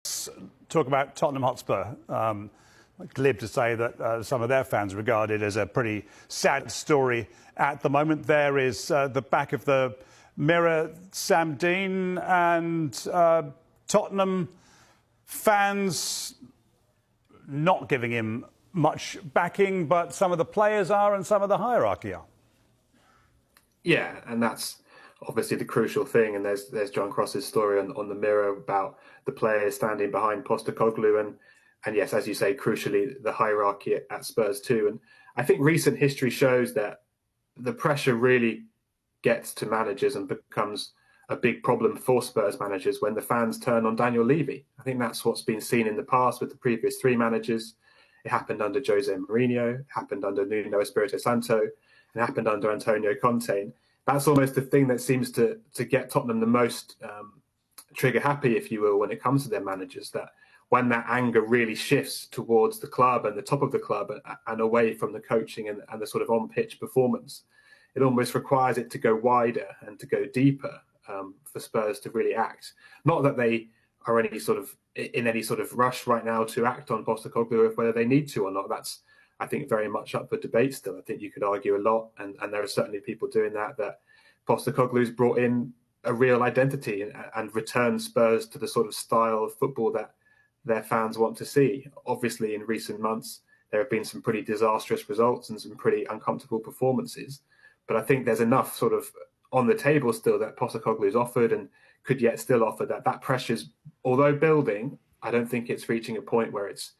Talk about Tottenham Hotspur. Glib to say that some of their fans regard it as a pretty sad story at the moment. There is the back of the Mirror, Sam Dean, and Tottenham fans not giving him much backing, but some of the players are and some of the hierarchy are. Yeah, and that's obviously the crucial thing. And there's John Cross's story on the Mirror about the players standing behind Postecoglou, and yes, as you say, crucially, the hierarchy at Spurs too. And I think recent history shows that the pressure really gets to managers and becomes a big problem for Spurs managers when the fans turn on Daniel Levy. I think that's what's been seen in the past with the previous three managers. It happened under Jose Mourinho, it happened under Nuno Espirito Santo, and it happened under Antonio Conte. And that's almost the thing that seems to get Tottenham the most trigger happy, if you will, when it comes to their managers, that when that anger really shifts towards the club and the top of the club and away from the coaching and the sort of on-pitch performance, it almost requires it to go wider and to go deeper for Spurs to really act. Not that they are in any sort of rush right now to act on Postecoglou, whether they need to or not. That's, I think, very much up for debate still. I think you could argue a lot, and there are certainly people doing that Postecoglou's brought in a real identity and returned Spurs to the sort of style of football that their fans want to see. Obviously, in recent months, there have been some pretty disastrous results and some pretty uncomfortable performances. But I think there's enough sort of on the table still that Postecoglou's offered and could yet still offer that pressure's, although building, I don't think it's reaching a point where it's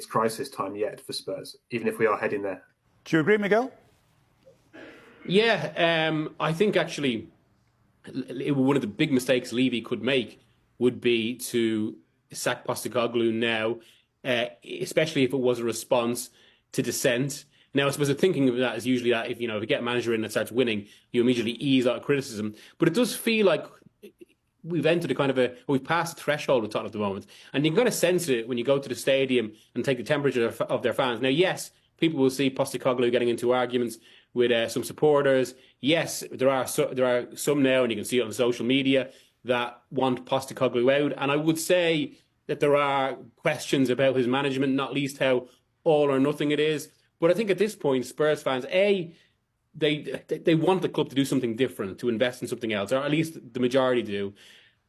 crisis time yet for Spurs, even if we are heading there. Do you agree, Miguel? Yeah, I think actually one of the big mistakes Levy could make would be to sack Postecoglou now, especially if it was a response to dissent. Now, I suppose the thinking of that is usually that if you get a manager in that starts winning, you immediately ease out of criticism. But it does feel like we've entered we've passed a threshold with Tottenham at the moment. And you can kind of sense it when you go to the stadium and take the temperature of their fans. Now, yes, people will see Postecoglou getting into arguments with some supporters. Yes, there are some now, and you can see it on social media, that want Postecoglou out. And I would say that there are questions about his management, not least how all or nothing it is. But I think at this point, Spurs fans, they want the club to do something different, to invest in something else, or at least the majority do.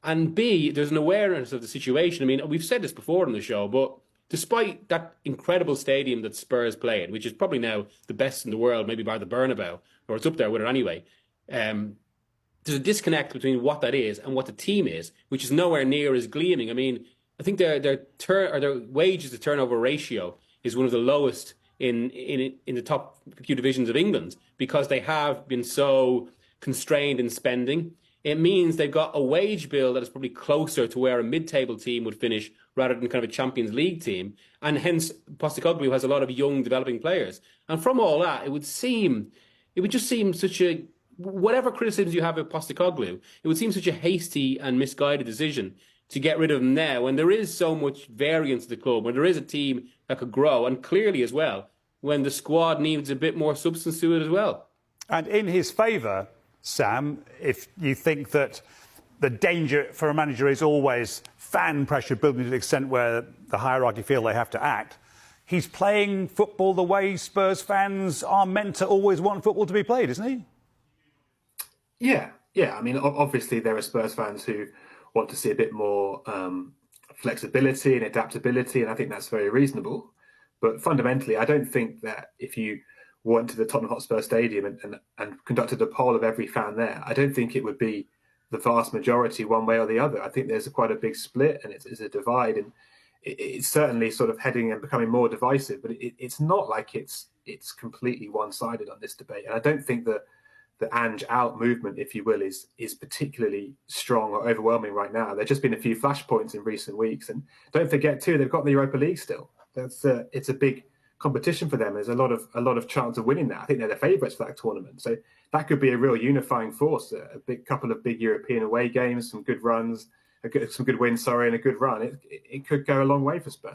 And B, there's an awareness of the situation. I mean, we've said this before on the show, but despite that incredible stadium that Spurs play in, which is probably now the best in the world, maybe by the Bernabeu, or it's up there with it anyway, there's a disconnect between what that is and what the team is, which is nowhere near as gleaming. I mean, I think their wages to turnover ratio is one of the lowest in the top few divisions of England, because they have been so constrained in spending. It means they've got a wage bill that is probably closer to where a mid-table team would finish rather than kind of a Champions League team. And hence, Postecoglou has a lot of young developing players. And from all that, it would just seem such a, whatever criticisms you have of Postecoglou, it would seem such a hasty and misguided decision to get rid of him now when there is so much variance in the club, when there is a team that could grow, and clearly as well, when the squad needs a bit more substance to it as well. And in his favour, Sam, if you think that the danger for a manager is always fan pressure building to the extent where the hierarchy feel they have to act, he's playing football the way Spurs fans are meant to always want football to be played, isn't he? Yeah. I mean, obviously there are Spurs fans who want to see a bit more flexibility and adaptability, and I think that's very reasonable. But fundamentally, I don't think that if you went to the Tottenham Hotspur Stadium and conducted a poll of every fan there, I don't think it would be the vast majority one way or the other. I think there's quite a big split, and it's a divide, and it's certainly sort of heading and becoming more divisive. But it's not like it's completely one-sided on this debate, and I don't think that the Ange out movement, if you will, is particularly strong or overwhelming right now. There's just been a few flashpoints in recent weeks, and don't forget too, they've got the Europa League still. It's a big competition for them. There's a lot of chance of winning that. I think they're the favourites for that tournament, so that could be a real unifying force. A big couple of big European away games, some good runs, some good wins, and a good run. It could go a long way for Spurs.